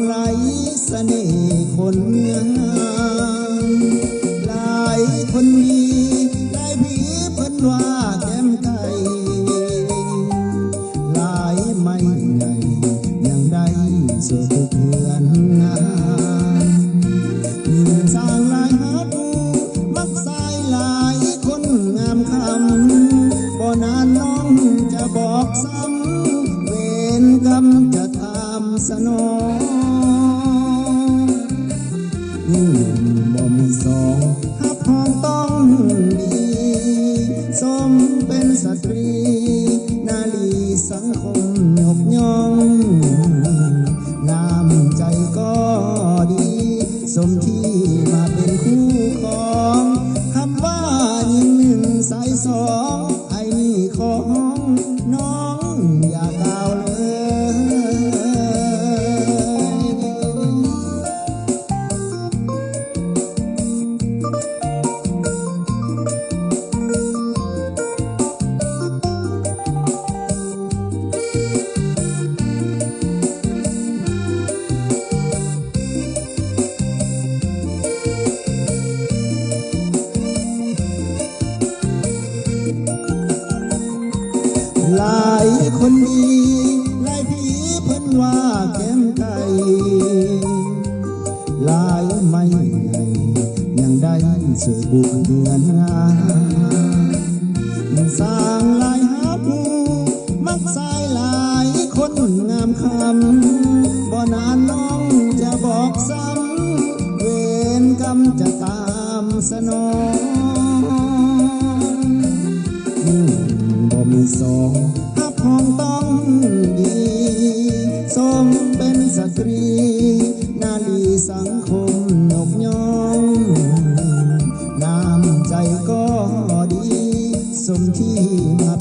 ไหลเสน่ห์คนงามหลายคนดีหลายผีเพิ่นว่าแก้มไก่หลายไม่ใหญ่ยังได้สวยทุกเพื่อนงามยิ่งสร้างหลายฮักมักสายหลายคนงามคำบ่นานน้องจะบอกซ้ำเวรกรรมจะตามสนองบ่มีสองฮับห้องต้องดีสมเป็นสตรีนาลีสังคมยกย่องน้ำใจก็ดีสมที่มาเป็นคู่ของคำว่ายิ่งหนึ่งสายสองไอ้นี่ของน้องอย่าก้าวเลยหลายคนดีหลายผีเพิ่นว่าแก้มไก่หลายไม่ใหญ่ยังได้สวยบุกเดือนงามสร้างหลายฮับมักสายหลายคนงามคำบ่นานน้องจะบอกซ้ำเวรกรรมจะตามสนองบ่มีสองฮับห้องต้องดีสมเป็นสตรีนาลีสังคมยกย่องน้ำใจก็ดีสมที่มา